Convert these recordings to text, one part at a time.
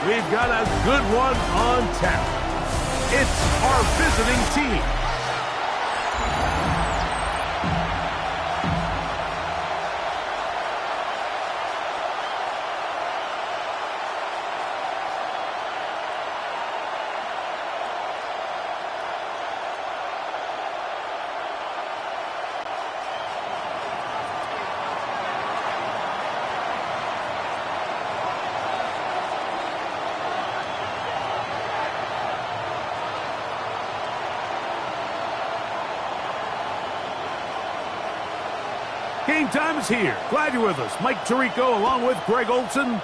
we've got a good one on tap. It's our visiting team. Game time is here. Glad you're with us. Mike Tirico along with Greg Olson.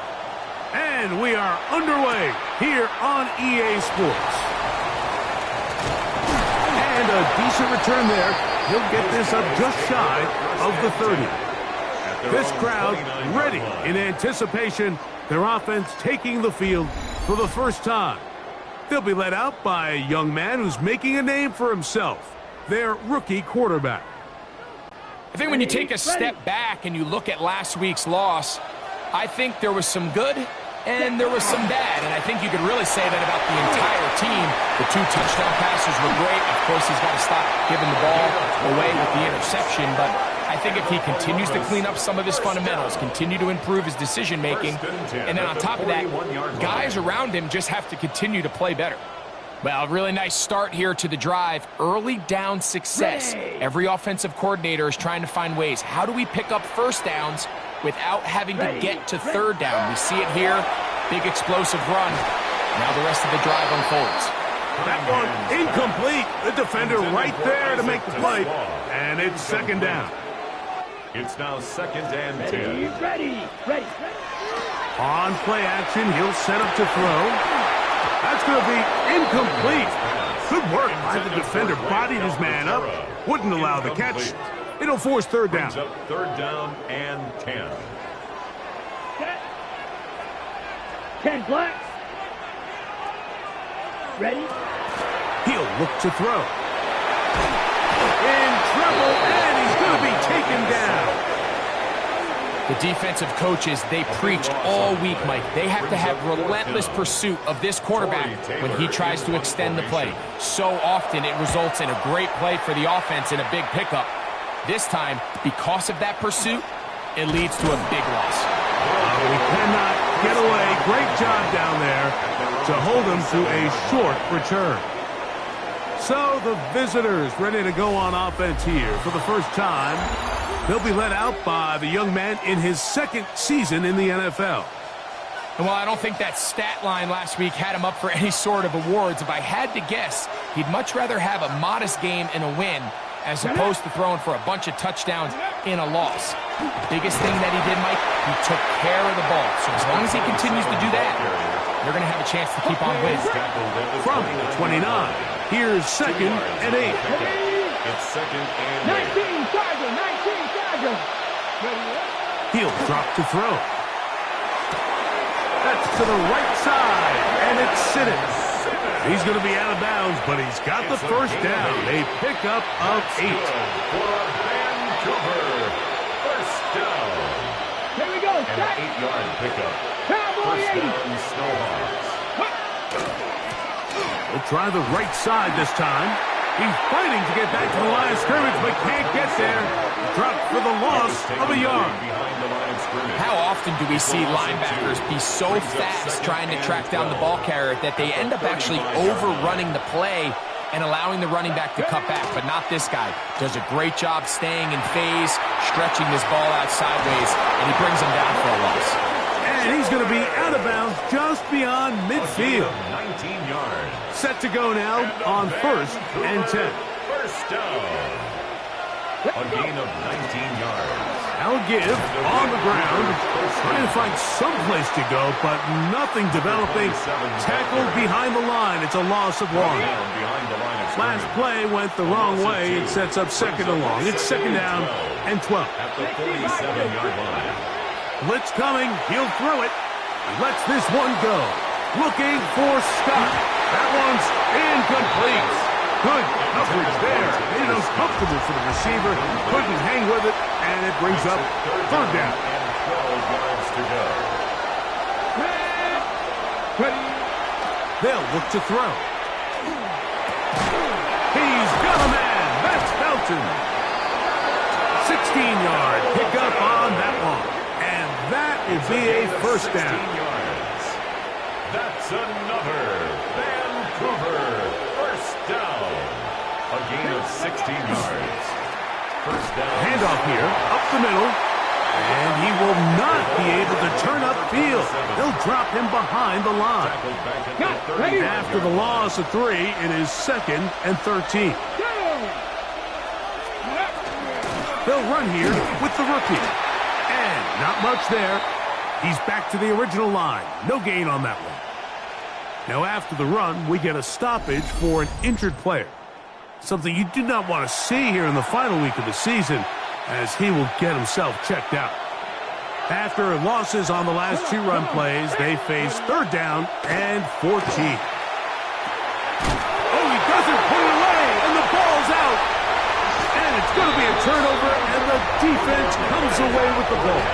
And we are underway here on EA Sports. And a decent return there. He'll get this up just shy of the 30. This crowd ready in anticipation. Their offense taking the field for the first time. They'll be led out by a young man who's making a name for himself. Their rookie quarterback. I think when you take a step back and you look at last week's loss, I think there was some good and there was some bad. And I think you could really say that about the entire team. The 2 touchdown passes were great. Of course, he's got to stop giving the ball away with the interception. But I think if he continues to clean up some of his fundamentals, continue to improve his decision-making, and then on top of that, guys around him just have to continue to play better. Well, really nice start here to the drive. Early down success. Every offensive coordinator is trying to find ways. How do we pick up first downs without having to get to third down? We see it here. Big explosive run. Now the rest of the drive unfolds. That one incomplete. The defender right there to make the play. And it's second down. It's now 2nd and 10. Ready. On play action, he'll set up to throw. That's going to be incomplete. Good work by the defender. Bodied his man up. Wouldn't allow the catch. It'll force third down. Brings up 3rd down and 10. 10 blocks. Ready? He'll look to throw. In trouble, and he's going to be taken down. The defensive coaches, they preach all week, Mike. They have to have relentless pursuit of this quarterback when he tries to extend the play. So often it results in a great play for the offense and a big pickup. This time, because of that pursuit, it leads to a big loss. We cannot get away. Great job down there to hold him to a short return. So the visitors ready to go on offense here for the first time. They'll be led out by the young man in his 2nd season in the NFL. And while I don't think that stat line last week had him up for any sort of awards, if I had to guess, he'd much rather have a modest game and a win as opposed to throwing for a bunch of touchdowns in a loss. The biggest thing that he did, Mike, he took care of the ball. So as long as he continues to do that, they're going to have a chance to keep on winning. From the 29, here's 2nd and 8. It's 2nd and 8. 19 Chargers. He'll drop to throw. That's to the right side, and it's Siddick. He's going to be out of bounds, but he's got the first down. A pickup of 8. For Vancouver. First down. Here we go. And an 8-yard pickup. Cowboy 80. First down, Snowhawks. We'll try the right side this time. He's fighting to get back to the line of scrimmage, but can't get there. Dropped for the loss of a yard. How often do we see linebackers be so fast trying to track down the ball carrier that they end up actually overrunning the play and allowing the running back to cut back? But not this guy. Does a great job staying in phase, stretching this ball out sideways, and he brings him down for a loss. And he's going to be out of bounds just beyond midfield. 19 yards. Set to go now on 1st and 10. First down. A gain of 19 yards. Now give on the ground. Trying to find some place to go, but nothing developing. Tackled behind the line. It's a loss of 1. Last play went the wrong way. It sets up 2nd and long. It's 2nd down and 12. At the 47-yard line. Blitz coming. He'll throw it. Lets this one go. Looking for Scott. That one's incomplete. Good coverage there. Made it uncomfortable for the receiver. Couldn't hang with it, and it brings up 3rd down. And 12 yards to go. They'll look to throw. He's got a man. That's Felton. 16-yard pickup on that one. And that will be a first down. That's another Vancouver first down. A gain of 16 yards. First down. Handoff here, up the middle. And he will not be able to turn upfield. They'll drop him behind the line. After the loss of 3, it is 2nd and 13. They'll run here with the rookie. And not much there. He's back to the original line. No gain on that one. Now after the run, we get a stoppage for an injured player. Something you do not want to see here in the final week of the season, as he will get himself checked out. After losses on the last 2 run plays, they face 3rd down and 14. Oh, he doesn't put it away, and the ball's out. And it's going to be a turnover, and the defense comes away with the ball.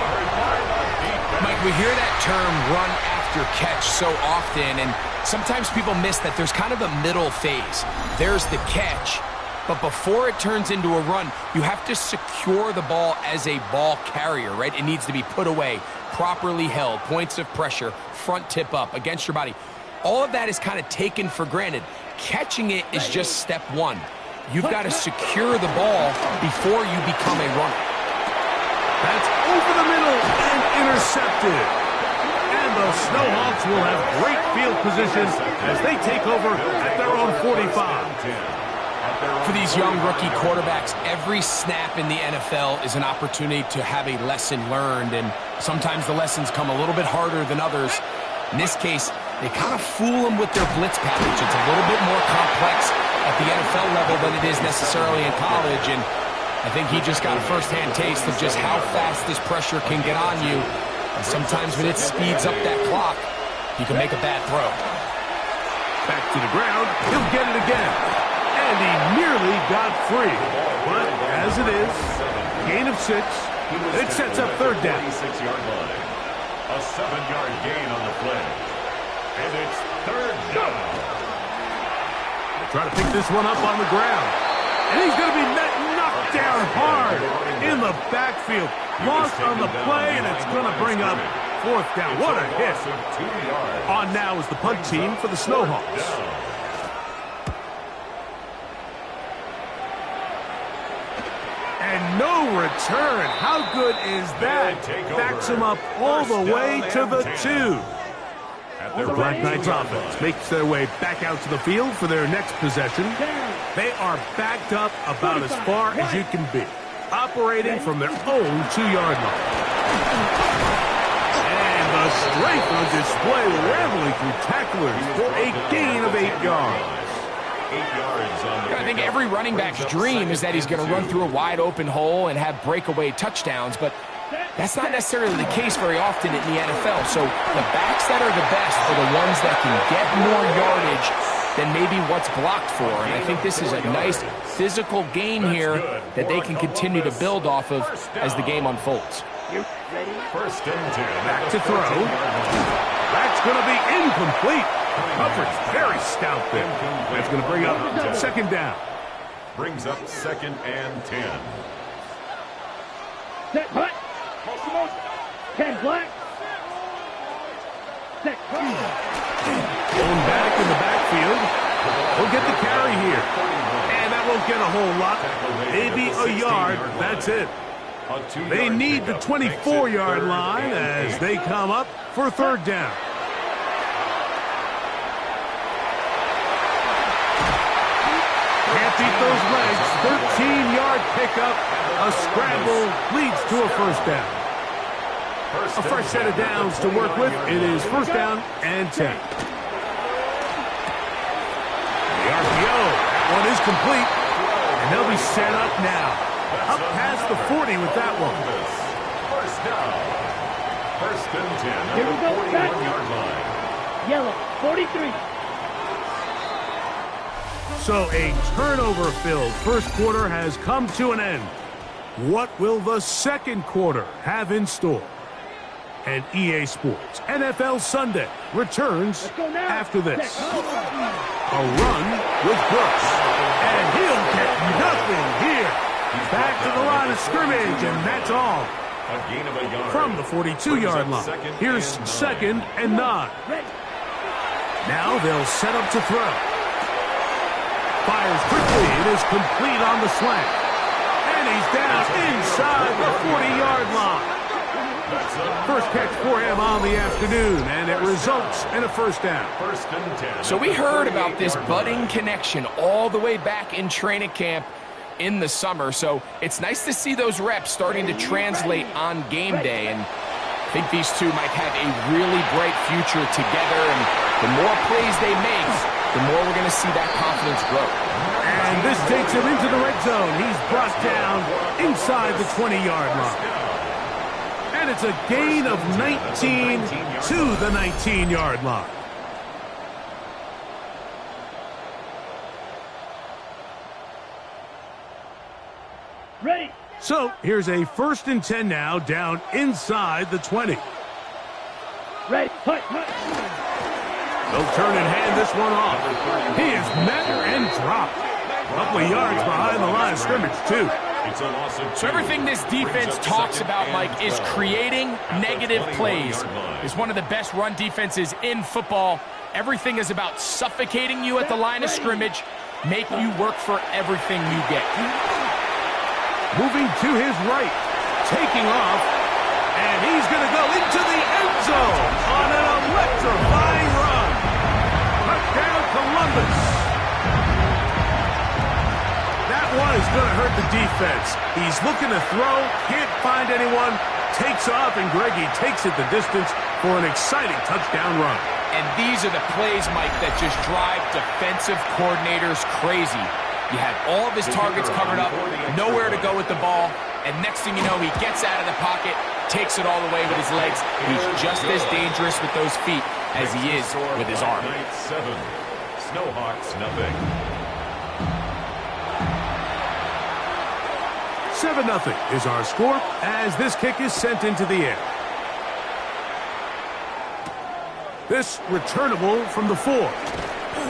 Mike, we hear that term run after catch so often, and sometimes people miss that there's kind of a middle phase. There's the catch, but before it turns into a run, you have to secure the ball as a ball carrier, right? It needs to be put away, properly held, points of pressure, front tip up against your body. All of that is kind of taken for granted. Catching it is just step 1. You've got to secure the ball before you become a runner. That's over the middle and intercepted. And the Snowhawks will have great field position as they take over at their own 45. For these young rookie quarterbacks, every snap in the NFL is an opportunity to have a lesson learned, and sometimes the lessons come a little bit harder than others. In this case, they kind of fool them with their blitz package. It's a little bit more complex at the NFL level than it is necessarily in college, and I think he just got a first-hand taste of just how fast this pressure can get on you. And sometimes when it speeds up that clock, you can make a bad throw. Back to the ground, he'll get it again. And he nearly got free. But as it is, gain of 6, it sets up 3rd down. A 7-yard gain on the play. And it's 3rd down. They try to pick this one up on the ground. And he's going to be knocked down hard in the backfield. Lost on the play, and it's going to bring up 4th down. What a hit. On now is the punt team for the Snowhawks. And no return. How good is that? Backs him up all the way to the 2. The Black Knights offense makes their way back out to the field for their next possession. They are backed up about as far as you can be, operating from their own 2-yard line. And the strength on display, rambling through tacklers for a gain of 8 yards. I think every running back's dream is that he's going to run through a wide open hole and have breakaway touchdowns, but that's not necessarily the case very often in the NFL. So the backs that are the best are the ones that can get more yardage than maybe what's blocked for. And I think this is a nice physical gain here that they can continue to build off of as the game unfolds. First and 10. Back to throw. That's going to be incomplete. Coverage very stout there. That's going to bring up 2nd down. Brings up 2nd and 10. Set hut. 10 black. Set Going back in the backfield. He'll get the carry here. And that won't get a whole lot. Maybe a yard. That's it. They need the 24-yard line as they come up for 3rd down. Can't beat those legs. 13-yard pickup. A scramble leads to a 1st down. A fresh set of downs to work with. It is 1st down and 10. The RPO. That one is complete. And they'll be set up now. Up past the 40 with that one. 1st down. 1st and 10 Here on we the go, 41-yard line. Yellow. 43. So a turnover-filled 1st quarter has come to an end. What will the 2nd quarter have in store? And EA Sports NFL Sunday returns after this. A run with Brooks. And he'll get nothing here. Back to the line of scrimmage, and that's all. A gain of a yard. From the 42-yard line. Here's 2nd and 9. Now they'll set up to throw. Fires quickly. It is complete on the slant. And he's down inside the 40-yard line. First catch for him on the afternoon, and it results in a first down. First and 10. So we heard about this budding connection all the way back in training camp in the summer. So it's nice to see those reps starting to translate on game day. And I think these two might have a really bright future together. And the more plays they make, the more we're going to see that confidence grow. And this takes him into the red zone. He's brought down inside the 20-yard line. And it's a gain of 19 to the 19-yard line. Ready. So here's a 1st and 10 now, down inside the 20. Ready. Hut. They'll turn and hand this one off. He is met and dropped. A couple of yards behind the line of scrimmage, too. So everything this defense talks about, Mike, is creating negative plays. It's one of the best run defenses in football. Everything is about suffocating you at the line of scrimmage, make you work for everything you get. Moving to his right, taking off, and he's going to go into the end zone on an electrifying run. Touchdown, Columbus. That one is going to hurt the defense. He's looking to throw, can't find anyone, takes off, and Greggy takes it the distance for an exciting touchdown run. And these are the plays, Mike, that just drive defensive coordinators crazy. He had all of his targets covered up, nowhere to go with the ball, and next thing you know, he gets out of the pocket, takes it all the way with his legs. He's just as dangerous with those feet as he is with his arm. 7. Snowhawks, nothing. 7-0 is our score as this kick is sent into the air. This returnable from the 4.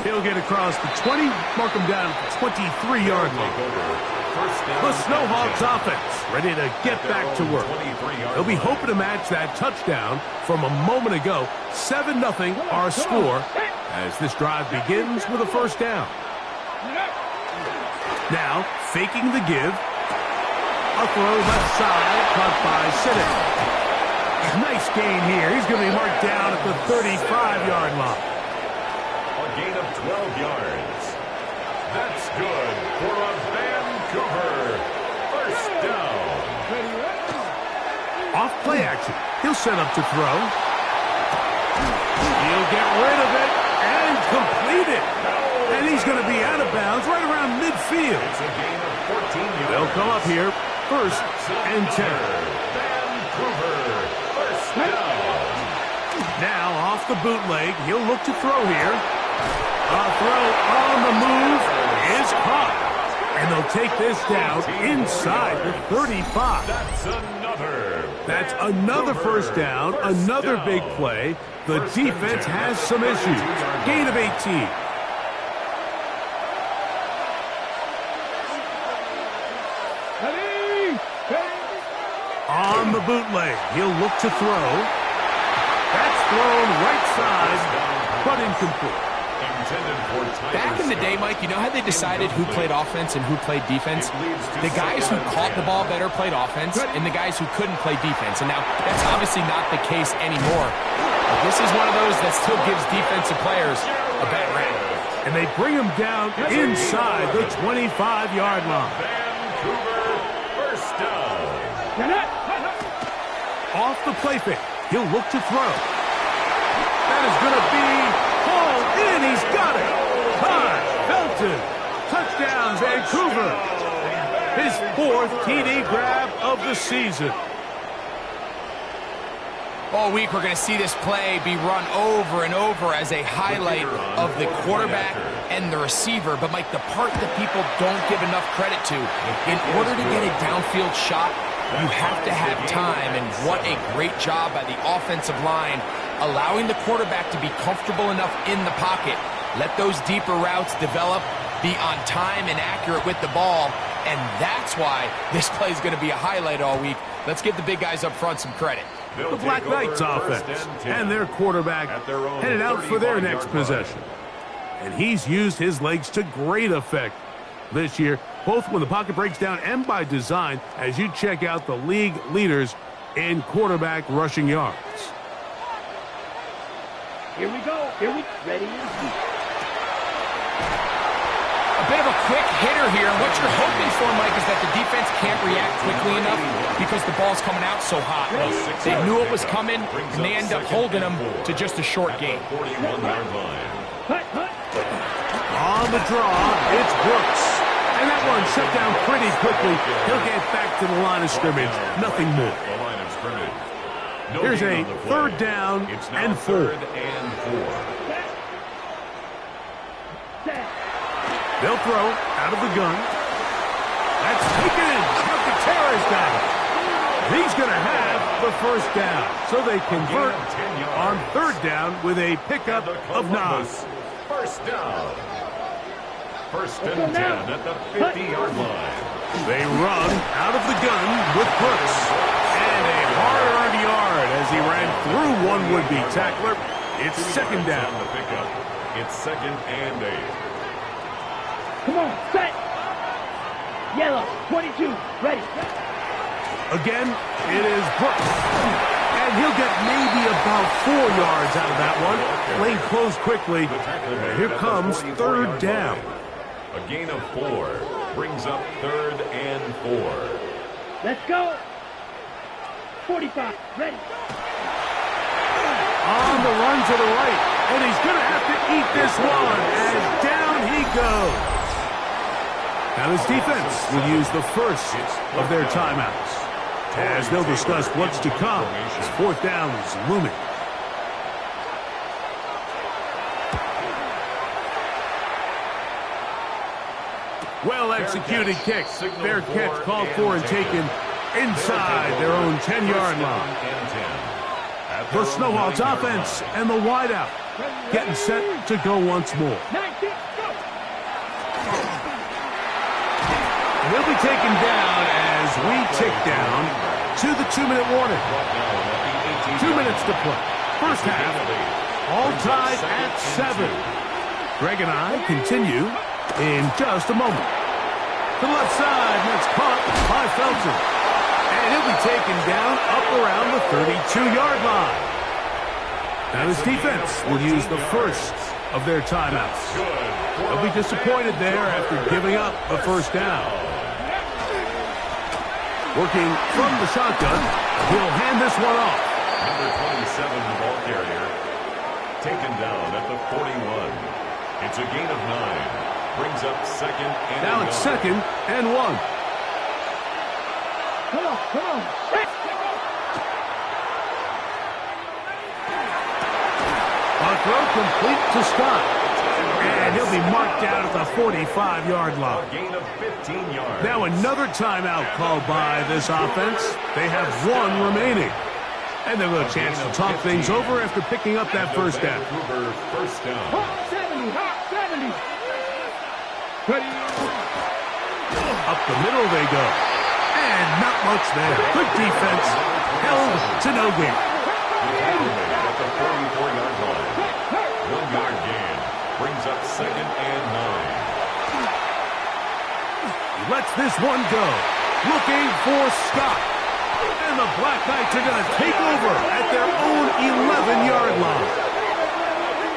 He'll get across the 20, mark him down at the 23-yard line. The Snowhawks offense ready to get back to work. They'll be hoping to match that touchdown from a moment ago. 7-0 our score as this drive begins with a first down. Now, faking the give. A throw left side, caught by Siddick. Nice gain here. He's going to be marked down at the 35-yard line. A gain of 12 yards. That's good for a Vancouver first down. Off play action. He'll set up to throw. He'll get rid of it and complete it. And he's going to be out of bounds right around midfield. It's a gain of 14 yards. They'll come up here, 1st and 10. Vancouver first down. Now off the bootleg, he'll look to throw here. A throw on the move is caught. And they'll take this down inside the 35. That's another first down, another big play. The defense has some issues. Gain of 18. On the bootleg, he'll look to throw. That's thrown right side, but incomplete. Back in the day, Mike, you know how they decided who played offense and who played defense? The guys who caught the ball better played offense, and the guys who couldn't play defense. And now, that's obviously not the case anymore. But this is one of those that still gives defensive players a bad rap. And they bring him down inside the 25-yard line. Vancouver first down. Off the play fake, he'll look to throw. That is going to be hauled in. He's got it. Todd Felton. Touchdown, Vancouver. His 4th TD grab of the season. All week, we're going to see this play be run over and over as a highlight of the quarterback and the receiver. But, Mike, the part that people don't give enough credit to, in order to get a downfield shot, You have to have time, and what a great job by the offensive line, allowing the quarterback to be comfortable enough in the pocket, let those deeper routes develop, be on time and accurate with the ball, and that's why this play is going to be a highlight all week. Let's give the big guys up front some credit. The Black Knights offense and their quarterback headed out for their next possession. And he's used his legs to great effect this year, both when the pocket breaks down and by design, as you check out the league leaders in quarterback rushing yards. Here we go. Ready and shoot. A bit of a quick hitter here, and what you're hoping for, Mike, is that the defense can't react quickly enough because the ball's coming out so hot. They knew it was coming, and they end up holding them to just a short gain. On the draw, it's Brooks. And that one shut down pretty quickly. He'll get back to the line of scrimmage. Nothing more. Here's a third down and 4. They'll throw out of the gun. That's taken in. Calcaterra's got it. He's going to have the first down. So they convert on third down with a pickup of 9. First down. First and 10 at the 50-yard line. They run out of the gun with Brooks. And a hard-earned yard as he ran through one would-be tackler. It's second down. The pickup. It's second and 8. Come on, set. Yellow, 22, ready. Again, it is Brooks. And he'll get maybe about 4 yards out of that one. Lane closed quickly. And here comes third down. A gain of 4 brings up third and 4. Let's go. 45, ready. On the run to the right. And he's going to have to eat this one as down he goes. Now this defense will use the first of their timeouts, as they'll discuss what's to come as fourth down is looming. Well-executed kick. Fair catch called for and taken inside their own 10-yard line. The Snowhawks offense and the wideout getting set to go once more. He'll be taken down as we tick down to the 2-minute warning. 2 minutes to play. First half, all tied at 7. Greg and I continue in just a moment. To the left side, and that's caught by Felton. And he'll be taken down up around the 32-yard line. Now this defense will use the first of their timeouts. They'll be disappointed there after giving up the first down. Working from the shotgun, he'll hand this one off. Number 27, the ball carrier, taken down at the 41. It's a gain of 9. Brings up second and now it's second and 1. Come on. A throw complete to Scott. And he'll be marked down at the 45-yard line. A gain of 15 yards. Now another timeout called by this offense. They have 1 remaining. And they'll have a chance to talk things over after picking up that first down. Vancouver first down. 70. Up the middle they go. And not much there. Good defense. Held to no gain. At the 44-yard line. 1-yard gain. Brings up second and 9. He lets this one go. Looking for Scott. And the Black Knights are going to take over at their own 11-yard line.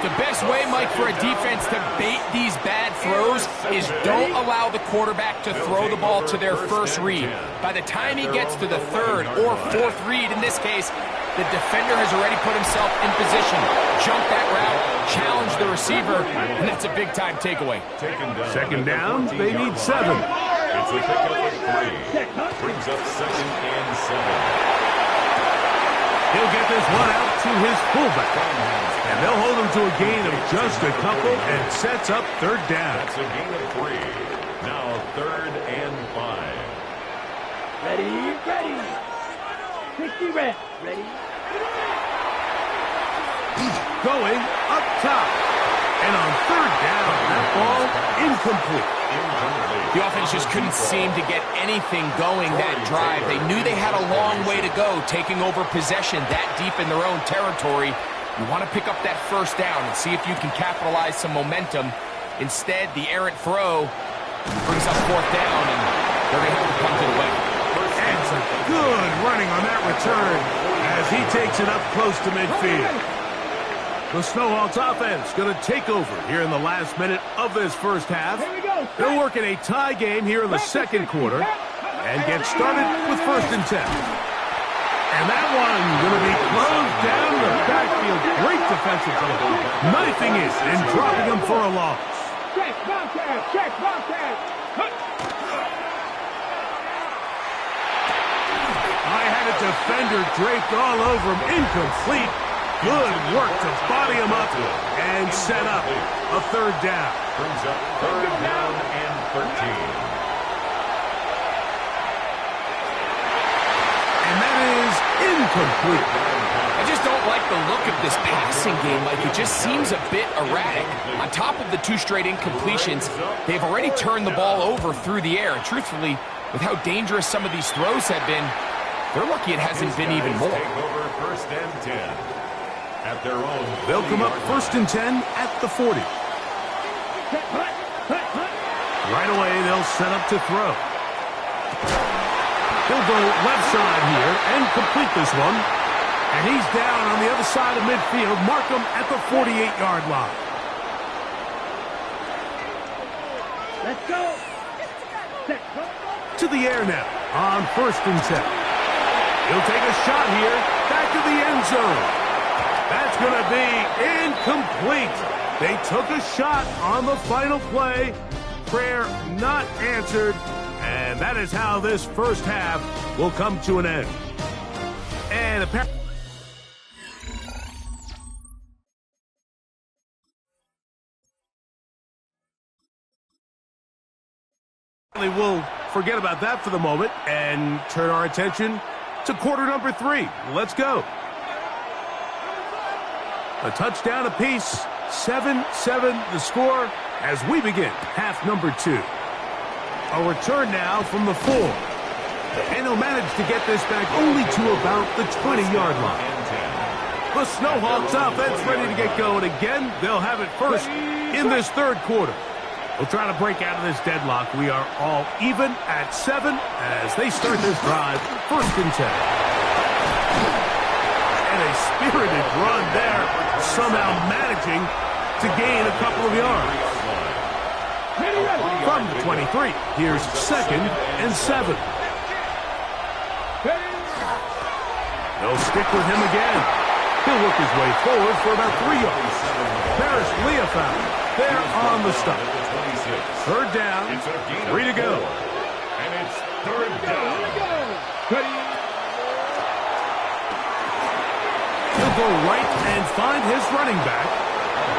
The best way, Mike, for a defense to bait these bad throws is don't allow the quarterback to throw the ball to their first read. By the time he gets to the third or fourth read, in this case, the defender has already put himself in position, jump that route, challenge the receiver, and that's a big-time takeaway. Second down, they need 7. It's a pickup of 3. Brings up second and 7. He'll get this one out to his fullback. And they'll hold him to a gain of just a couple and sets up third down. That's a gain of 3. Now third and 5. Ready, ready. 60 reps. Ready. Going up top. And on third down, that ball incomplete. The offense just couldn't seem to get anything going that drive. They knew they had a long way to go, taking over possession that deep in their own territory. You want to pick up that first down and see if you can capitalize some momentum. Instead, the errant throw brings up fourth down, and they're going to have to punt it away. And some good running on that return as he takes it up close to midfield. The Snowhawks offense going to take over here in the last minute of this first half. They'll work in a tie game here in the second quarter and get started with 1st and 10. And that one going to be closed down the backfield. Great defensive play. Knifing it and dropping him for a loss. Check, Bobcat, check, Bobcat. I had a defender draped all over him. Incomplete. Good work to body him up and set up a 3rd down. Brings up 3rd down and 13. And that is incomplete. I just don't like the look of this passing game. Like, it just seems a bit erratic. On top of the 2 straight incompletions, they've already turned the ball over through the air. And truthfully, with how dangerous some of these throws have been, they're lucky it hasn't been even more. Take over 1st and 10. At their own. They'll come up 1st and 10 at the 40. Right away, they'll set up to throw. He'll go left side here and complete this one. And he's down on the other side of midfield. Mark him at the 48-yard line. Let's go. To the air now on 1st and 10. He'll take a shot here back to the end zone. That's going to be incomplete. They took a shot on the final play. Prayer not answered. And that is how this first half will come to an end. And apparently we'll forget about that for the moment and turn our attention to quarter number 3. Let's go. A touchdown apiece, 7-7 the score as we begin half number 2. A return now from the 4. And he'll manage to get this back only to about the 20-yard line. The Snowhawks offense ready to get going again. They'll have it first in this 3rd quarter. We'll try to break out of this deadlock. We are all even at 7 as they start this drive, 1st and 10. And a spirited run there, somehow managing to gain a couple of yards. From the 23, here's 2nd and 7. They'll stick with him again. He'll work his way forward for about 3 yards. There's Leofound. They're on the stop. 3rd down, 3 to go. And it's 3rd down. He'll go right and find his running back.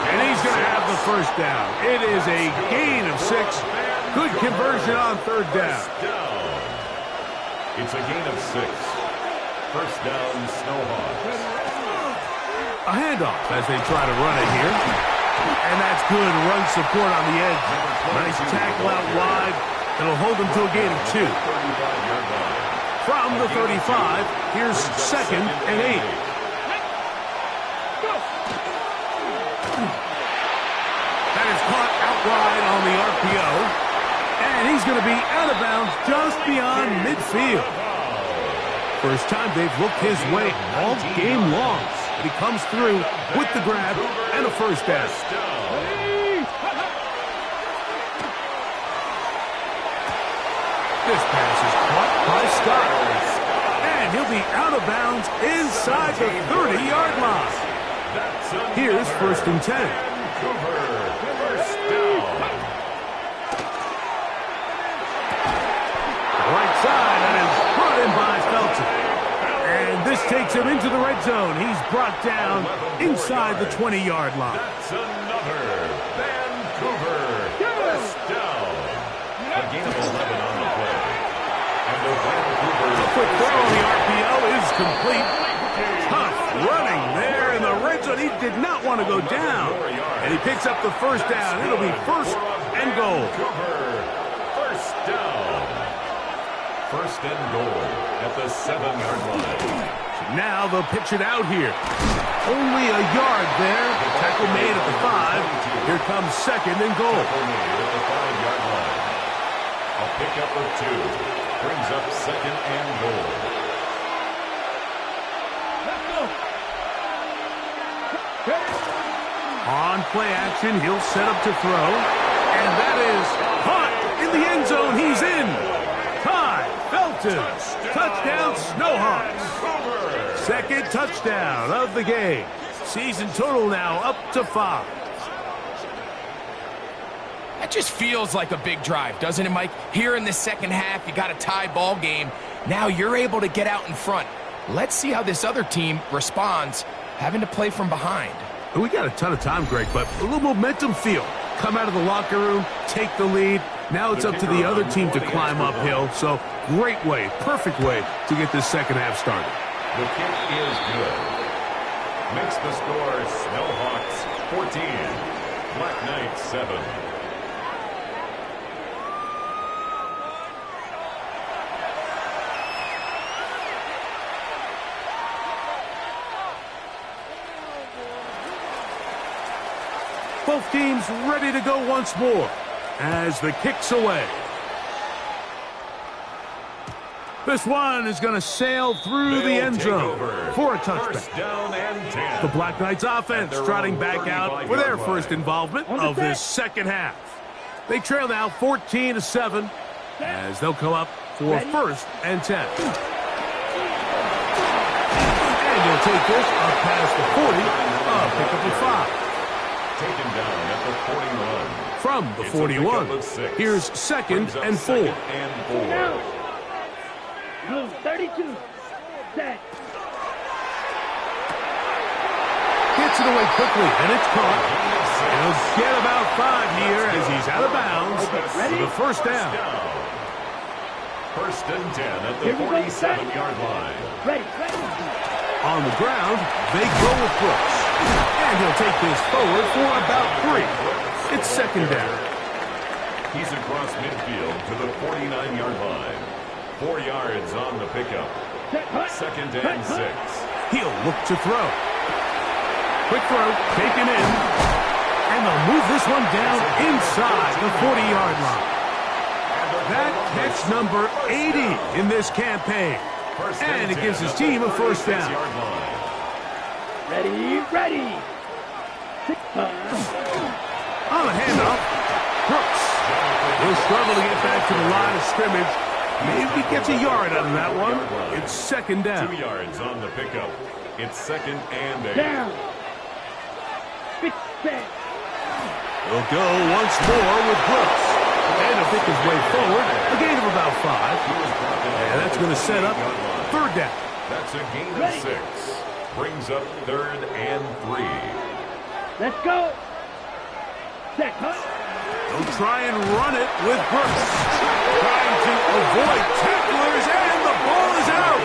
And he's going to have the 1st down. It is a gain of 6. Good conversion on 3rd down. It's a gain of 6. 1st down, Snowhawks. A handoff as they try to run it here. And that's good run support on the edge. Nice tackle out wide. It'll hold them to a gain of 2. From the 35, here's 2nd and 8. That is caught out wide on the RPO. And he's going to be out of bounds just beyond midfield. First time they've looked his way all game long. But he comes through with the grab and a 1st down. This pass is caught by Scott. And he'll be out of bounds inside the 30-yard line. Here's 1st and 10. Vancouver, 1st down. Right side, and is brought in by Felton. And this takes him into the red zone. He's brought down inside the 20-yard line. That's another Vancouver 1st down. A gain of 11 on the play. And the Vancouver A quick throw on the RPO is complete. Tough running there in the red zone. He did not want to go down. And he picks up the first down. It'll be first and goal. First down. First and goal at the 7-yard line. Now they'll pitch it out here. Only a yard there. Tackle made at the 5. Here comes second and goal. Tackle made at the 5-yard line. A pickup of 2 brings up second and goal. On play action, he'll set up to throw. And that is caught in the end zone. He's in. Ty Felton. Touchdown, Snowhawks. Second touchdown of the game. Season total now up to 5. That just feels like a big drive, doesn't it, Mike? Here in the second half, you got a tie ball game. Now you're able to get out in front. Let's see how this other team responds, having to play from behind. We got a ton of time, Greg, but a little momentum feel. Come out of the locker room, take the lead. Now it's up to the other team to climb uphill. So great way, perfect way to get this second half started. The kick is good. Makes the score Snowhawks 14, Black Knights 7. Both teams ready to go once more as the kick's away. This one is going to sail through the end zone for a touchback. First down and 10. The Black Knights offense trotting back out for their first involvement of this second half. They trail now 14-7 as they'll come up for first and 10. And they'll take this up past the 40, pick up a 5. Taken down at the 41. From the 41, here's second and 4. Move 32. Set. Gets it away quickly, and it's caught. He'll get about 5 here as he's out of bounds for the first down. First and 10 at the 47-yard line. Ready. On the ground, they go with Brooks. And he'll take this forward for about 3. It's second down. He's across midfield to the 49-yard line. 4 yards on the pickup. Second and 6. He'll look to throw. Quick throw, taken in. And they'll move this one down inside the 40-yard line. That catch number 80 in this campaign. And it gives his team a first down. Ready. On the handoff, Brooks will struggle to get back to the line of scrimmage. Maybe gets a yard out of that one. It's second down. 2 yards on the pickup. It's second and 8. Down. He'll go once more with Brooks. And he'll pick his way forward. A gain of about 5. And that's going to set up third down. That's a gain of 6. Brings up third and 3. Let's go. Set. They'll try and run it with Brooks. Trying to avoid tacklers, and the ball is out.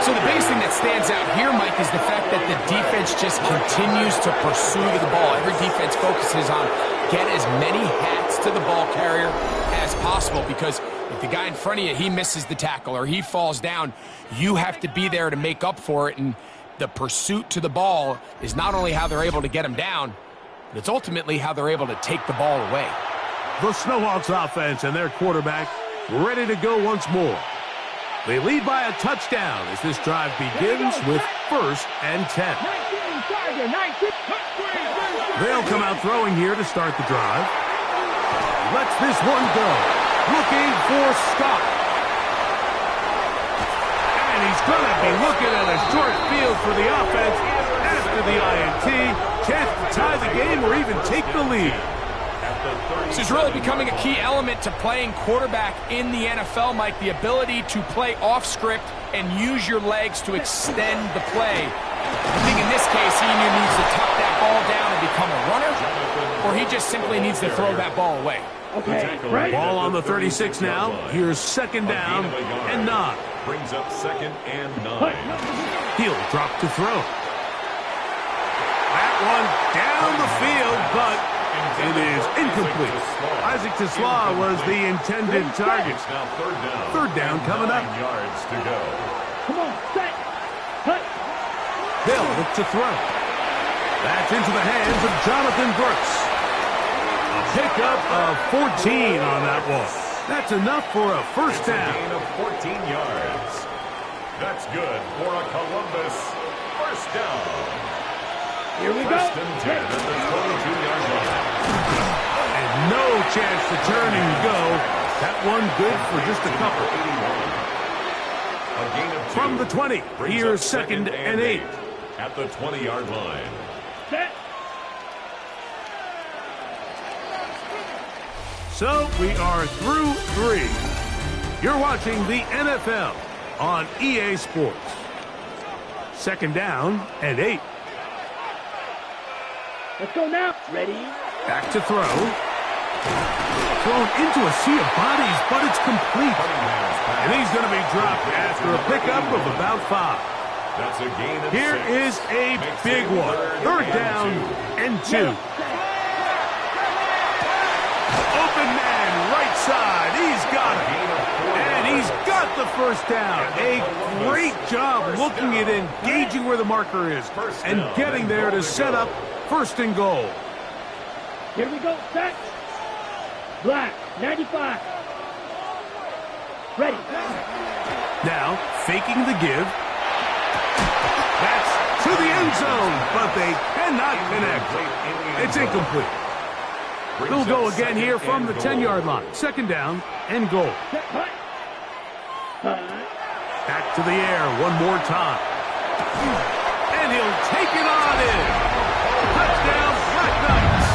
So the biggest thing that stands out here, Mike, is the fact that the defense just continues to pursue the ball. Every defense focuses on get as many hats to the ball carrier as possible, because if the guy in front of you, he misses the tackle or he falls down, you have to be there to make up for it. And the pursuit to the ball is not only how they're able to get him down, but it's ultimately how they're able to take the ball away. The Snowhawks offense and their quarterback ready to go once more. They lead by a touchdown as this drive begins with first and 10. They'll come out throwing here to start the drive. Lets this one go. Looking for stop. And he's going to be looking at a short field for the offense after the INT. Chance to tie the game or even take the lead. This is really becoming a key element to playing quarterback in the NFL, Mike. The ability to play off script and use your legs to extend the play. I think in this case, he either needs to tuck that ball down and become a runner, or he just simply needs to throw that ball away. Okay, right. Ball on the 36 now. Here's second down and 9. Brings up 2nd and 9. He'll drop to throw. That one down the field, but it is incomplete. Isaac Tesla was the intended target. Now Third down coming up. 9 yards to go. Come on, set. Cut. They'll look to throw. That's into the hands of Jonathan Brooks. A pickup of 14 on that one. That's enough for a first down. Gain of 14 yards. That's good for a Columbus first down. Here we go. First and 10 at the 22-yard line. And no chance to turn and go. That one good for just a couple. A gain of 2. From the 20, Brings here's up 2nd and 8. At the 20-yard line. Set. So we are through 3. You're watching the NFL on EA Sports. 2nd down and 8. Let's go now. Ready. Back to throw. Thrown into a sea of bodies, but it's complete. And he's going to be dropped after a pickup of about 5. That's a gain of Here 6. is a big one. 3rd down and 2. Open man, right side. He's got it. And he's got the first down. A great job looking at engaging where the marker is and getting there to set up 1st and goal. Here we go. Set. Black. 95. Ready. Now, faking the give. That's to the end zone, but they cannot connect. It's incomplete. They'll go again here from the 10-yard line. 2nd down and goal. Set. Cut. Back to the air one more time. And he'll take it on in. Touchdown, Black Knights.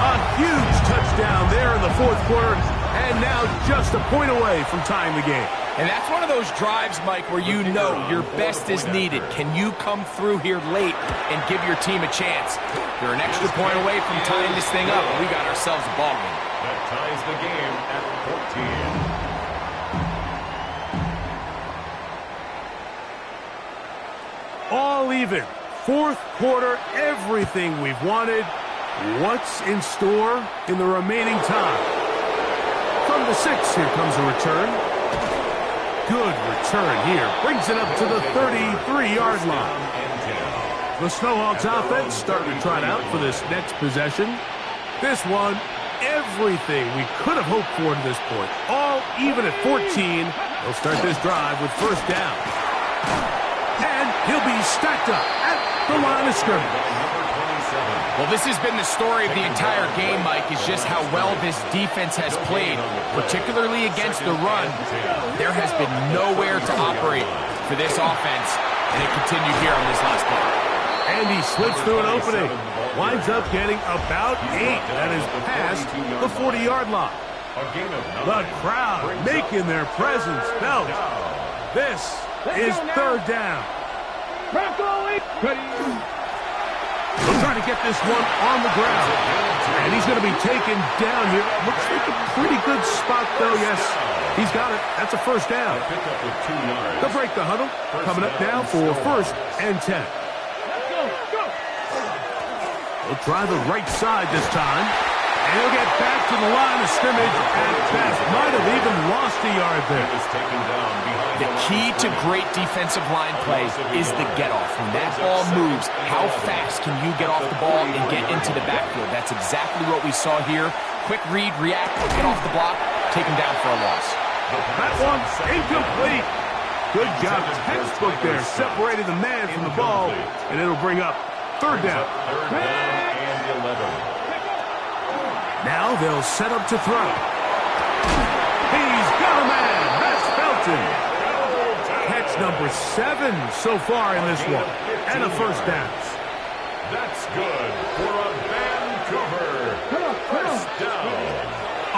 A huge touchdown there in the 4th quarter, and now just a point away from tying the game. And that's one of those drives, Mike, where you know your best is needed. Can you come through here late and give your team a chance? You're an extra point away from tying this thing up, and we got ourselves a ball game. That ties the game at 14. All even. 4th quarter, everything we've wanted. What's in store in the remaining time? From the 6, here comes a return. Good return here. Brings it up to the 33-yard line. The Snowhawks offense starting to trot out for this next possession. This one, everything we could have hoped for to this point. All even at 14. They'll start this drive with 1st down. And he'll be stacked up at the line of scrimmage. Well, this has been the story of the entire game, Mike, is just how well this defense has played, particularly against the run. There has been nowhere to operate for this offense, and it continued here on this last play. And he slips through an opening. Winds up getting about 8. That is past the 40-yard line. The crowd making their presence felt. This is 3rd down. He'll try to get this one on the ground. And he's going to be taken down here. Looks like a pretty good spot, though. Yes, he's got it. That's a 1st down. They'll break the huddle. Coming up now for 1st and 10. He'll try the right side this time. And he'll get back to the line of scrimmage at best. Might have even lost a yard there. The key to great defensive line play is the get-off. When that ball moves, how fast can you get off the ball and get into the backfield? That's exactly what we saw here. Quick read, react, get off the block, take him down for a loss. That one's incomplete. Good job, textbook there, separating the man from the ball, and it'll bring up 3rd down. And 11. Now they'll set up to throw. He's got a man. That's Felton. Catch number 7 so far in this one, and a 1st down. That's good for a Vancouver first down.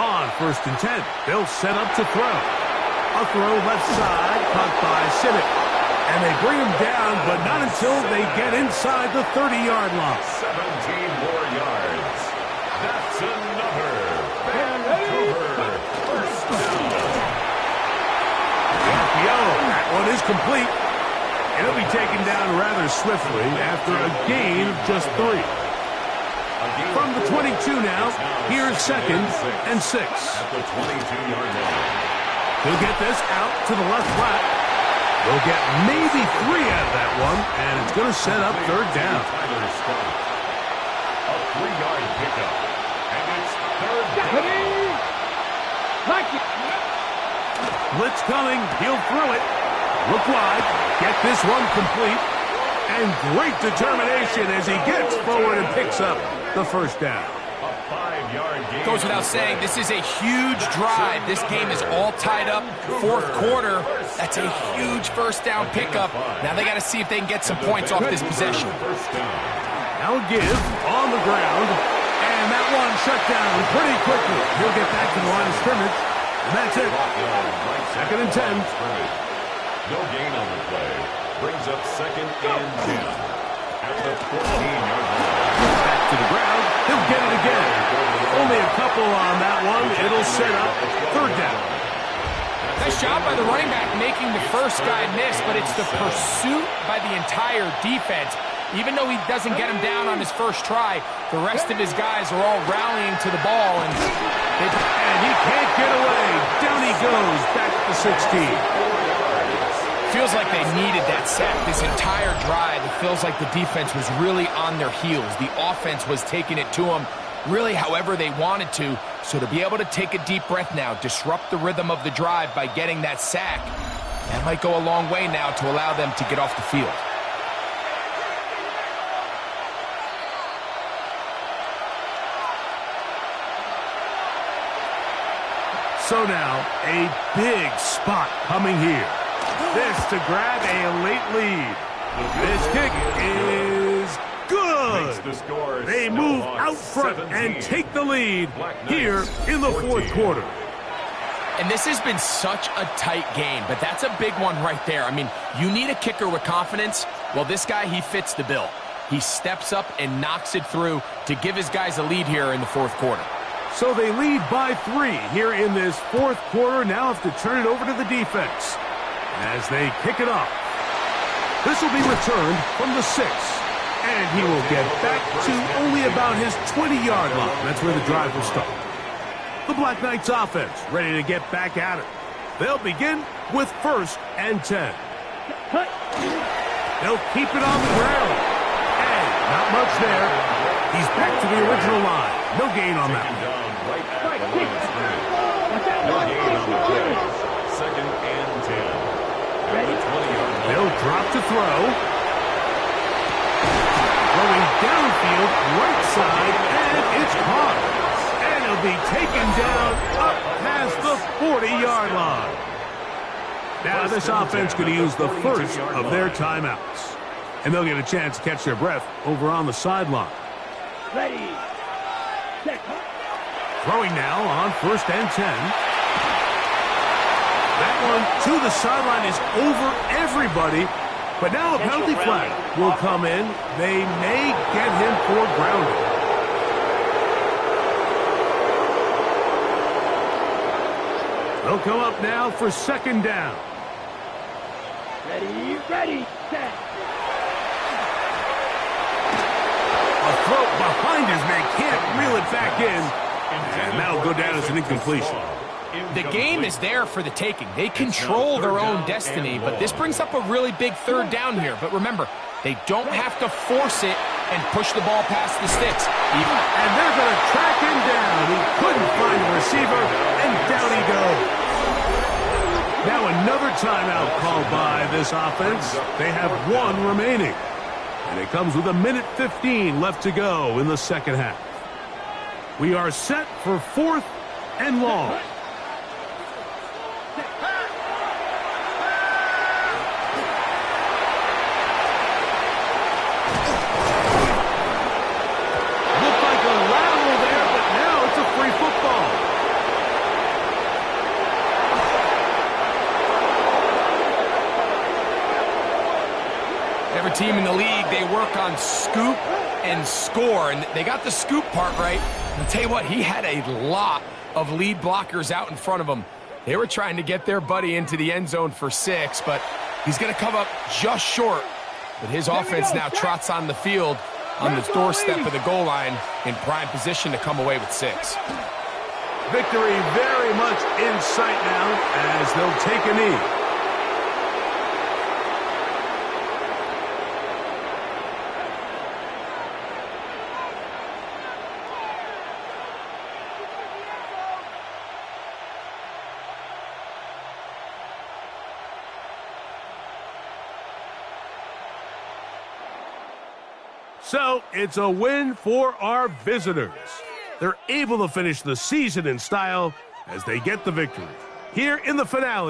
On 1st and 10, they'll set up to throw. A throw left side, caught by Sinnott. And they bring him down, but not until they get inside the 30-yard line. 17 more yards. That's another Vancouver first down. RPO. That one is complete. It'll be taken down rather swiftly after a gain of just 3. From the 22 now, here's 2nd and 6. At the 22-yard line. He'll get this out to the left flat. He'll get maybe 3 out of that one, and it's going to set up 3rd down. A 3-yard pickup, and it's 3rd down. Blitz coming. He'll throw it. Look wide. Get this one complete. And great determination as he gets forward and picks up the 1st down. A 5-yard gain. Goes without saying, this is a huge drive. This game is all tied up. 4th quarter, that's a huge 1st down pickup. Now they got to see if they can get some points off this possession. Now give on the ground. And that one shut down pretty quickly. He'll get back to the line of scrimmage. And that's it. 2nd and 10. No gain on the play. Brings up 2nd and 10. At the 14-yard line. Back to the ground. He'll get it again. Only a couple on that one. It'll set up 3rd down. Nice job by the running back making the first guy miss, but it's the pursuit by the entire defense. Even though he doesn't get him down on his first try, the rest of his guys are all rallying to the ball, and he can't get away. Down he goes, back to 16. Feels like they needed that sack this entire drive. It feels like the defense was really on their heels. The offense was taking it to them really however they wanted to. So to be able to take a deep breath now, disrupt the rhythm of the drive by getting that sack, that might go a long way now to allow them to get off the field. So now, a big spot coming here. This to grab a late lead. This kick is good. They move out front and take the lead here in the 4th quarter. And this has been such a tight game, but that's a big one right there. I mean, you need a kicker with confidence. Well, this guy, he fits the bill. He steps up and knocks it through to give his guys a lead here in the 4th quarter. So they lead by 3 here in this 4th quarter. Now have to turn it over to the defense as they kick it off. This will be returned from the 6, and he will get back to only about his 20-yard line. That's where the drive will start. The Black Knights offense ready to get back at it. They'll begin with 1st and 10. They'll keep it on the ground. And not much there. He's back to the original line. No gain on that one. No gain on the play. 2nd and 10. At the 20-yard line. They'll drop to throw. Going downfield, right side, and it's caught. And it'll be taken down up past the 40-yard line. Now this offense going to use the first of their timeouts. And they'll get a chance to catch their breath over on the sideline. Ready. Set. Throwing now on 1st and 10. That one to the sideline is over everybody. But now a penalty flag will come in. They may get him for grounding. They'll come up now for 2nd down. Ready, set. A throw behind his man, can't reel it back in. And that'll go down as an incompletion. The game is there for the taking. They control their own destiny, but this brings up a really big 3rd down here. But remember, they don't have to force it and push the ball past the sticks. And they're going to track him down. He couldn't find the receiver, and down he goes. Now another timeout called by this offense. They have 1 remaining. And it comes with 1:15 left to go in the 2nd half. We are set for 4th and long. Looked like a lateral there, but now it's a free football. Every team in the league, they work on scoop and score, and they got the scoop part right. I'll tell you what, he had a lot of lead blockers out in front of him. They were trying to get their buddy into the end zone for 6, but he's going to come up just short. But his offense now trots on the field on the doorstep of the goal line in prime position to come away with 6. Victory very much in sight now as they'll take a knee. So, it's a win for our visitors. They're able to finish the season in style as they get the victory. Here in the finale.